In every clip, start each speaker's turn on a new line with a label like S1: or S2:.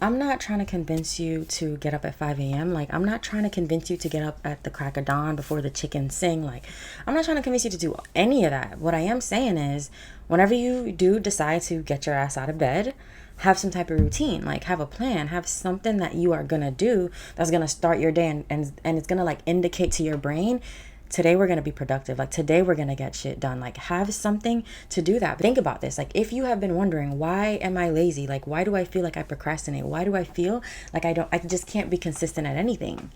S1: I'm not trying to convince you to get up at 5 a.m. Like, I'm not trying to convince you to get up at the crack of dawn before the chickens sing. Like, I'm not trying to convince you to do any of that. What I am saying is, whenever you do decide to get your ass out of bed, have some type of routine. Like, have a plan. Have something that you are going to do that's going to start your day, and it's going to, like, indicate to your brain, today we're going to be productive. Like, today we're going to get shit done. Like, have something to do that. Think about this. Like, if you have been wondering, why am I lazy? Like, why do I feel like I procrastinate? Why do I feel like I just can't be consistent at anything?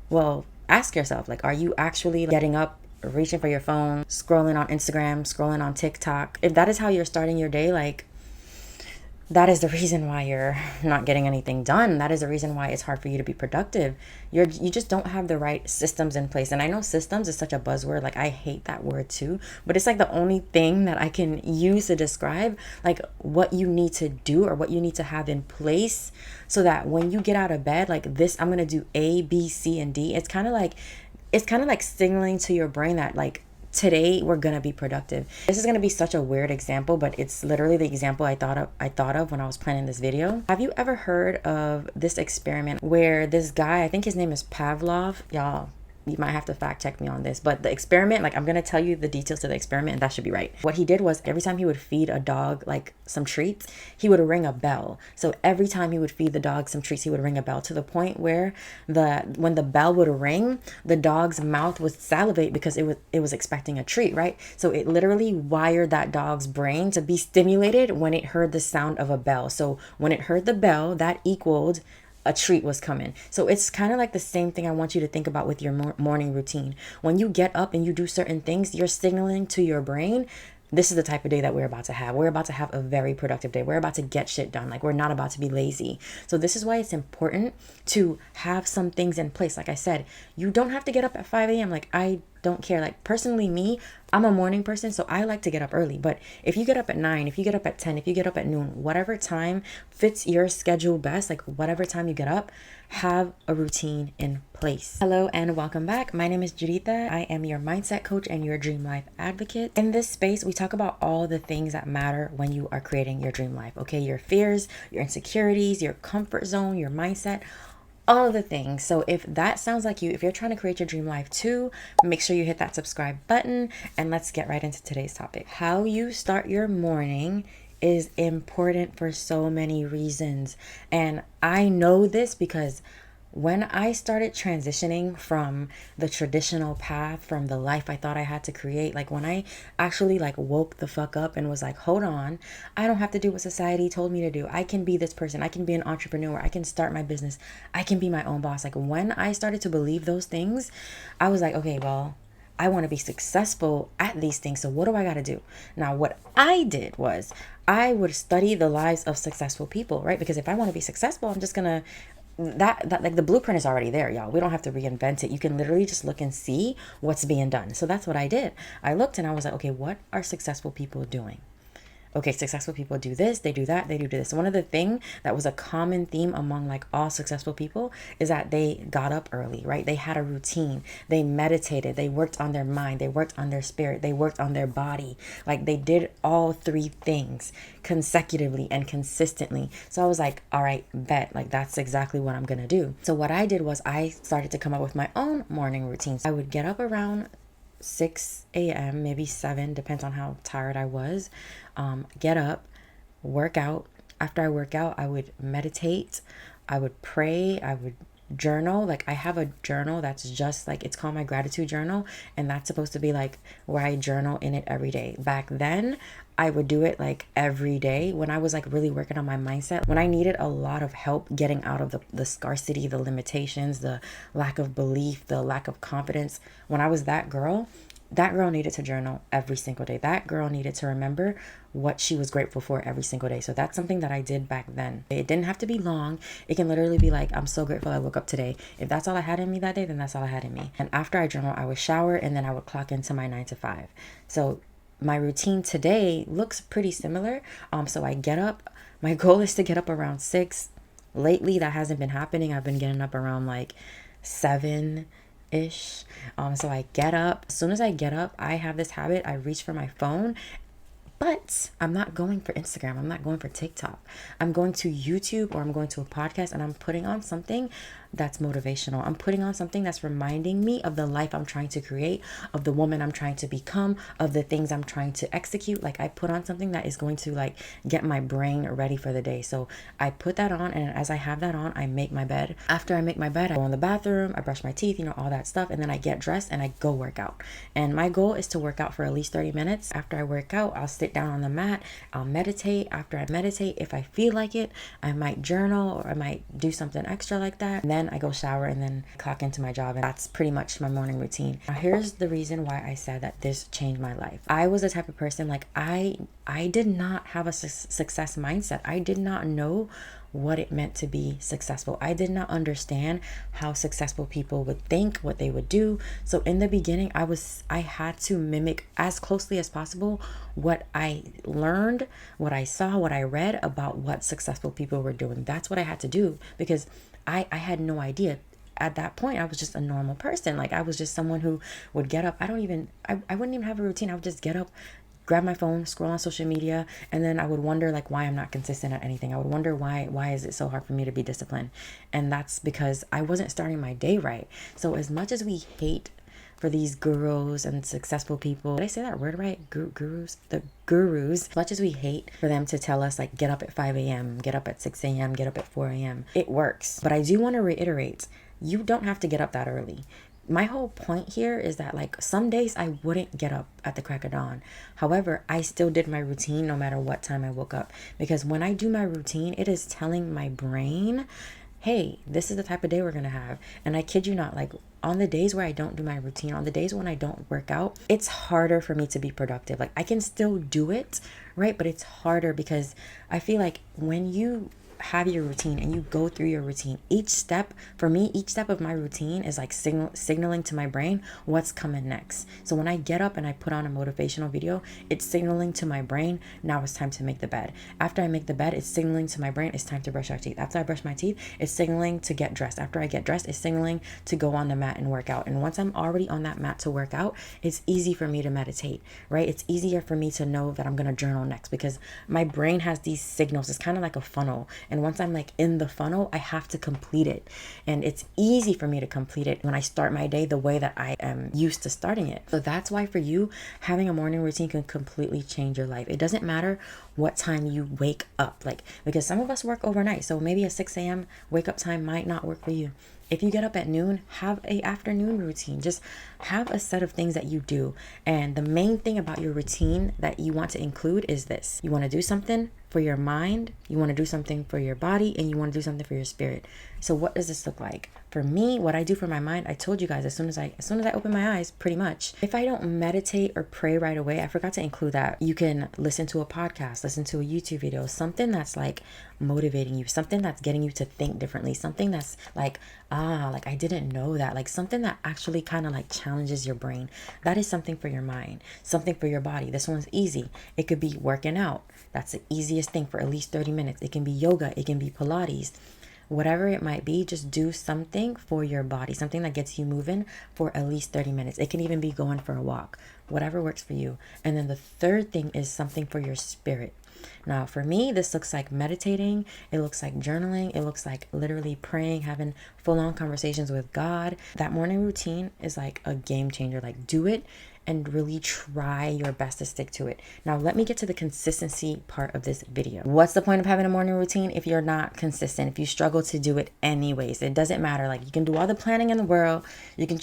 S1: Well, ask yourself, like, are you actually getting up, reaching for your phone, scrolling on Instagram, scrolling on TikTok? If that is how you're starting your day, like, that is the reason why you're not getting anything done. That is the reason why it's hard for you to be productive. You just don't have the right systems in place. And I know systems is such a buzzword. Like, I hate that word too, but it's like the only thing that I can use to describe like what you need to do or what you need to have in place so that when you get out of bed, like, this, I'm going to do A, B, C, and D. It's kind of like signaling to your brain that, like, today we're gonna be productive. This is gonna be such a weird example, but it's literally the example I thought of when I was planning this video. Have you ever heard of this experiment where this guy, I think his name is Pavlov, y'all, you might have to fact check me on this, but the experiment, like, I'm gonna tell you the details to the experiment and that should be right. What he did was, every time he would feed a dog like some treats, he would ring a bell. So every time he would feed the dog some treats, he would ring a bell, to the point where when the bell would ring, the dog's mouth would salivate because it was expecting a treat, right? So it literally wired that dog's brain to be stimulated when it heard the sound of a bell. So when it heard the bell, that equaled a treat was coming. So it's kind of like the same thing I want you to think about with your morning routine. When you get up and you do certain things, you're signaling to your brain, this is the type of day that we're about to have. We're about to have a very productive day. We're about to get shit done. Like, we're not about to be lazy. So this is why it's important to have some things in place. Like I said, you don't have to get up at 5 a.m. Like, I don't care. Like, personally, me, I'm a morning person, so I like to get up early. But if you get up at 9, if you get up at 10, if you get up at noon, whatever time fits your schedule best, like whatever time you get up, have a routine in place. Hello and welcome back. My name is Juditha. I am your mindset coach and your dream life advocate. In this space, we talk about all the things that matter when you are creating your dream life. Okay, your fears, your insecurities, your comfort zone, your mindset, all of the things. So if that sounds like you, if you're trying to create your dream life too, make sure you hit that subscribe button and let's get right into today's topic. How you start your morning is important for so many reasons. And I know this because when I started transitioning from the traditional path, from the life I thought I had to create, like when I actually like woke the fuck up and was like, hold on, I don't have to do what society told me to do. I can be this person. I can be an entrepreneur. I can start my business. I can be my own boss. Like, when I started to believe those things, I was like, okay, well, I want to be successful at these things. So what do I got to do? Now, what I did was I would study the lives of successful people, right? Because if I want to be successful, I'm just going to that like the blueprint is already there, y'all. We don't have to reinvent it. You can literally just look and see what's being done. So that's what I did. I looked and I was like, okay, what are successful people doing? Okay, successful people do this, they do that, they do this. One of the things that was a common theme among like all successful people is that they got up early, right? They had a routine, they meditated, they worked on their mind, they worked on their spirit, they worked on their body. Like, they did all three things consecutively and consistently. So I was like, all right, bet, like that's exactly what I'm gonna do. So what I did was I started to come up with my own morning routines. I would get up around 6 a.m., maybe 7, depends on how tired I was. Get up, work out. After I work out, I would meditate, I would pray, I would journal. Like, I have a journal that's just like, it's called my gratitude journal, and that's supposed to be like where I journal in it every day. Back then, I would do it like every day when I was like really working on my mindset, when I needed a lot of help getting out of the scarcity, the limitations, the lack of belief, the lack of confidence. When I was that girl needed to journal every single day. That girl needed to remember what she was grateful for every single day. So that's something that I did back then. It didn't have to be long. It can literally be like, I'm so grateful I woke up today. If that's all I had in me that day, then that's all I had in me. And after I journal, I would shower and then I would clock into my 9 to 5. So my routine today looks pretty similar. So I get up. My goal is to get up around 6. Lately, that hasn't been happening. I've been getting up around like 7 ish. So I get up. As soon as I get up, I have this habit. I reach for my phone But I'm not going for Instagram. I'm not going for TikTok. I'm going to YouTube, or I'm going to a podcast, and I'm putting on something that's motivational. I'm putting on something that's reminding me of the life I'm trying to create, of the woman I'm trying to become, of the things I'm trying to execute. Like, I put on something that is going to like get my brain ready for the day. So I put that on, and as I have that on, I make my bed. After I make my bed, I go in the bathroom, I brush my teeth, all that stuff, and then I get dressed and I go work out. And my goal is to work out for at least 30 minutes. After I work out, I'll sit down on the mat, I'll meditate. After I meditate, if I feel like it, I might journal, or I might do something extra like that. And then I go shower and then clock into my job. And that's pretty much my morning routine. Now, here's the reason why I said that this changed my life. I was the type of person, like, I did not have a success mindset. I did not know what it meant to be successful. I did not understand how successful people would think, what they would do. So in the beginning, I had to mimic as closely as possible what I learned, what I saw, what I read about what successful people were doing. That's what I had to do, because I had no idea. At that point, I was just a normal person. Like, I was just someone who would get up. I wouldn't even have a routine. I would just get up, grab my phone, scroll on social media, and then I would wonder like why I'm not consistent at anything. I would wonder why is it so hard for me to be disciplined? And that's because I wasn't starting my day right. So as much as we hate for these gurus and successful people, did I say that word right? Gurus? The gurus. As much as we hate for them to tell us like, get up at 5 a.m., get up at 6 a.m., get up at 4 a.m., it works. But I do want to reiterate, you don't have to get up that early. My whole point here is that like some days I wouldn't get up at the crack of dawn. However, I still did my routine no matter what time I woke up, because when I do my routine, it is telling my brain, hey, this is the type of day we're going to have. And I kid you not, like on the days where I don't do my routine, on the days when I don't work out, it's harder for me to be productive. Like I can still do it, right? But it's harder because I feel like when you have your routine and you go through your routine, each step of my routine is like signaling to my brain what's coming next. So when I get up and I put on a motivational video, it's signaling to my brain, now it's time to make the bed. After I make the bed, it's signaling to my brain, it's time to brush our teeth. After I brush my teeth, it's signaling to get dressed. After I get dressed, it's signaling to go on the mat and work out. And once I'm already on that mat to work out, it's easy for me to meditate, right? It's easier for me to know that I'm going to journal next, because my brain has these signals. It's kind of like a funnel. And once I'm like in the funnel, I have to complete it. And it's easy for me to complete it when I start my day the way that I am used to starting it. So that's why for you, having a morning routine can completely change your life. It doesn't matter what time you wake up, like, because some of us work overnight. So maybe a 6 a.m. wake up time might not work for you. If you get up at noon, have a afternoon routine. Just have a set of things that you do. And the main thing about your routine that you want to include is this. You want to do something for your mind, you want to do something for your body, and you want to do something for your spirit. So what does this look like? For me, what I do for my mind, I told you guys as soon as I open my eyes, pretty much. If I don't meditate or pray right away, I forgot to include that. You can listen to a podcast, listen to a YouTube video, something that's like motivating you, something that's getting you to think differently, something that's like I didn't know that, like something that actually kind of like challenges your brain. That is something for your mind, something for your body. This one's easy. It could be working out. That's the easiest thing for at least 30 minutes. It can be yoga, it can be Pilates. Whatever it might be, just do something for your body, something that gets you moving for at least 30 minutes. It can even be going for a walk, whatever works for you. And then the third thing is something for your spirit. Now, for me, this looks like meditating. It looks like journaling. It looks like literally praying, having full-on conversations with God. That morning routine is like a game changer. Like, do it and really try your best to stick to it. Now, let me get to the consistency part of this video. What's the point of having a morning routine if you're not consistent, if you struggle to do it anyways? It doesn't matter. Like, you can do all the planning in the world. You can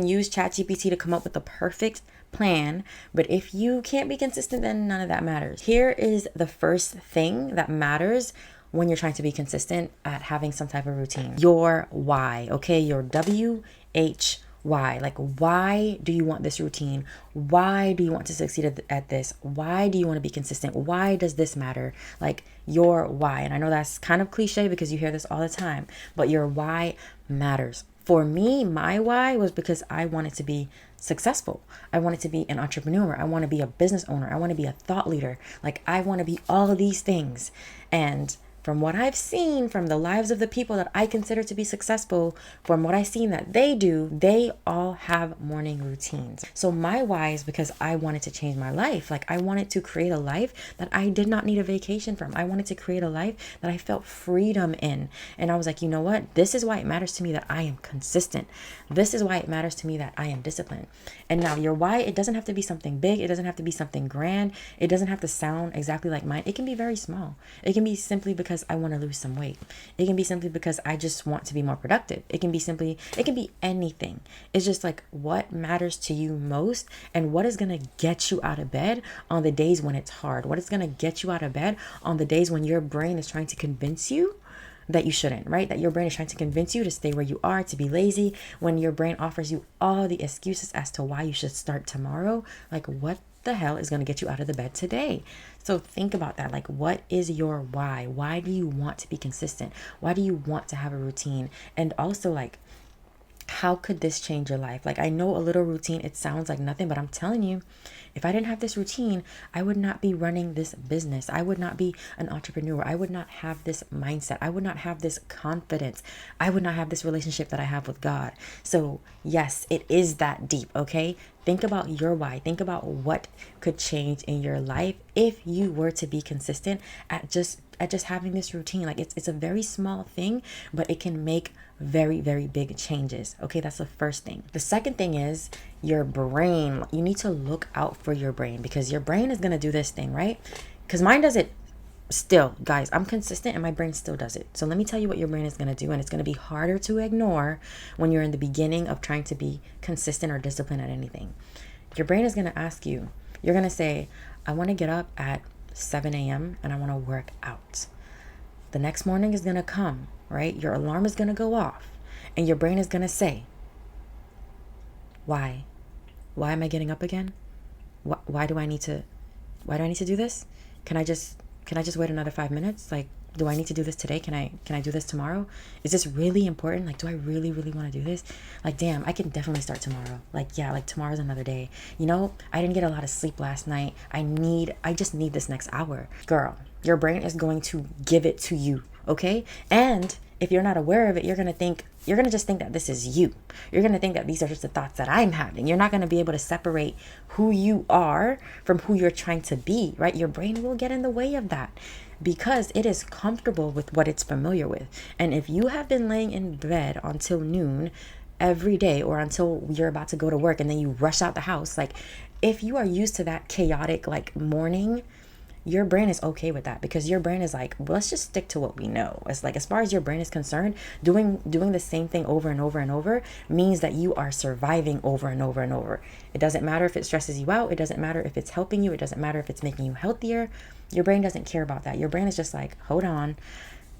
S1: use ChatGPT to come up with the perfect plan, but if you can't be consistent, then none of that matters. Here is the first thing that matters when you're trying to be consistent at having some type of routine. Your why, okay? Your why. Like, why do you want this routine? Why do you want to succeed at this? Why do you want to be consistent? Why does this matter? Like, your why. And I know that's kind of cliche because you hear this all the time, but your why matters. For me, my why was because I wanted to be successful. I wanted to be an entrepreneur. I want to be a business owner. I want to be a thought leader. Like, I want to be all of these things. And from what I've seen from the lives of the people that I consider to be successful, from what I've seen that they do, they all have morning routines. So my why is because I wanted to change my life. Like, I wanted to create a life that I did not need a vacation from. I wanted to create a life that I felt freedom in. And I was like, you know what? This is why it matters to me that I am consistent. This is why it matters to me that I am disciplined. And now your why, it doesn't have to be something big. It doesn't have to be something grand. It doesn't have to sound exactly like mine. It can be very small. It can be simply because I want to lose some weight. It can be simply because I just want to be more productive. It can be anything. It's just like, what matters to you most, and what is going to get you out of bed on the days when it's hard? What is going to get you out of bed on the days when your brain is trying to convince you that you shouldn't, right? That your brain is trying to convince you to stay where you are, to be lazy, when your brain offers you all the excuses as to why you should start tomorrow. Like, what the hell is going to get you out of the bed today? So think about that. Like, what is your why? Why do you want to be consistent? Why do you want to have a routine? And also, like, how could this change your life? Like, I know a little routine, it sounds like nothing, but I'm telling you, if I didn't have this routine, I would not be running this business. I would not be an entrepreneur. I would not have this mindset. I would not have this confidence. I would not have this relationship that I have with God. So yes, it is that deep, okay? Think about your why. Think about what could change in your life if you were to be consistent at just having this routine. Like, it's a very small thing, but it can make very, very big changes. Okay, that's the first thing. The second thing is your brain. You need to look out for your brain, because your brain is going to do this thing, right? Because mine does it still. Guys, I'm consistent and my brain still does it. So let me tell you what your brain is going to do, and it's going to be harder to ignore when you're in the beginning of trying to be consistent or disciplined at anything. Your brain is going to ask you, you're going to say, I want to get up at 7 a.m. and I want to work out. The next morning is going to come, right? Your alarm is going to go off, and your brain is going to say, why? Why am I getting up again? Why do I need to do this? Can I just wait another 5 minutes? Like, do I need to do this today? Can I do this tomorrow? Is this really important? Like, do I really, really want to do this? Like, damn, I can definitely start tomorrow. Like, yeah, like tomorrow's another day. You know, I didn't get a lot of sleep last night. I just need this next hour. Girl, your brain is going to give it to you, okay? And if you're not aware of it, you're going to just think that this is you. You're going to think that these are just the thoughts that I'm having. You're not going to be able to separate who you are from who you're trying to be, right? Your brain will get in the way of that because it is comfortable with what it's familiar with. And if you have been laying in bed until noon every day, or until you're about to go to work and then you rush out the house, like, if you are used to that chaotic, like, morning, your brain is okay with that, because your brain is like, well, let's just stick to what we know. It's like, as far as your brain is concerned, doing the same thing over and over and over means that you are surviving over and over and over. It doesn't matter if it stresses you out. It doesn't matter if it's helping you. It doesn't matter if it's making you healthier. Your brain doesn't care about that. Your brain is just like, hold on,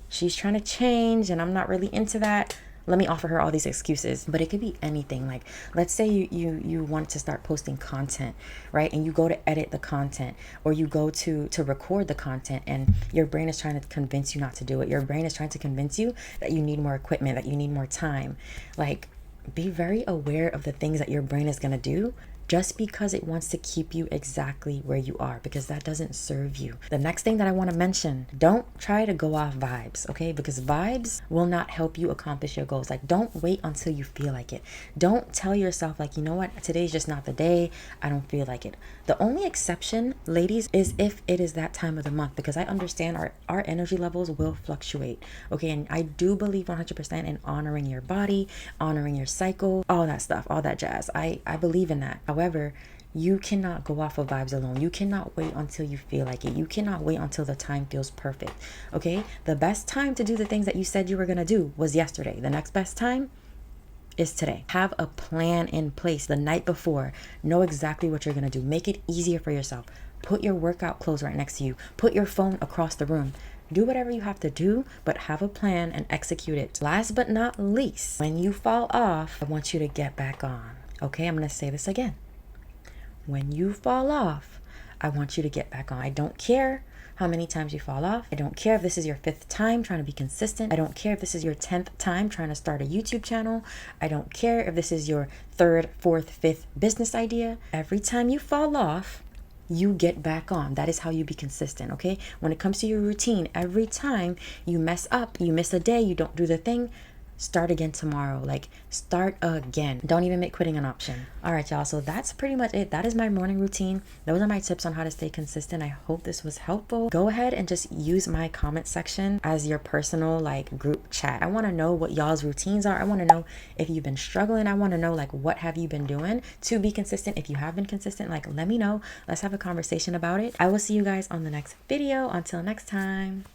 S1: she's trying to change and I'm not really into that. Let me offer her all these excuses. But it could be anything. Like, let's say you want to start posting content, right? And you go to edit the content, or you go to record the content, and your brain is trying to convince you not to do it. Your brain is trying to convince you that you need more equipment, that you need more time. Like, be very aware of the things that your brain is going to do just because it wants to keep you exactly where you are, because that doesn't serve you. The next thing that I want to mention, don't try to go off vibes, okay? Because vibes will not help you accomplish your goals. Like, don't wait until you feel like it. Don't tell yourself, like, you know what, today's just not the day. I don't feel like it. The only exception, ladies, is if it is that time of the month, because I understand our energy levels will fluctuate, okay? And I do believe 100% in honoring your body, honoring your cycle, all that stuff, all that jazz. I believe in that. However, you cannot go off of vibes alone. You cannot wait until you feel like it. You cannot wait until the time feels perfect, okay? The best time to do the things that you said you were going to do was yesterday. The next best time is today. Have a plan in place the night before. Know exactly what you're going to do. Make it easier for yourself. Put your workout clothes right next to you. Put your phone across the room. Do whatever you have to do, but have a plan and execute it. Last but not least, when you fall off, I want you to get back on. Okay, I'm going to say this again. When you fall off, I want you to get back on. I don't care how many times you fall off. I don't care if this is your 5th time trying to be consistent. I don't care if this is your 10th time trying to start a YouTube channel. I don't care if this is your 3rd, 4th, 5th business idea. Every time you fall off, you get back on. That is how you be consistent, okay? When it comes to your routine, every time you mess up, you miss a day, you don't do the thing, start again tomorrow. Like, start again. Don't even make quitting an option. All right, y'all, so that's pretty much it. That is my morning routine. Those are my tips on how to stay consistent. I hope this was helpful. Go ahead and just use my comment section as your personal like group chat. I want to know what y'all's routines are. I want to know if you've been struggling. I want to know like what have you been doing to be consistent. If you have been consistent, like let me know. Let's have a conversation about it. I will see you guys on the next video. Until next time.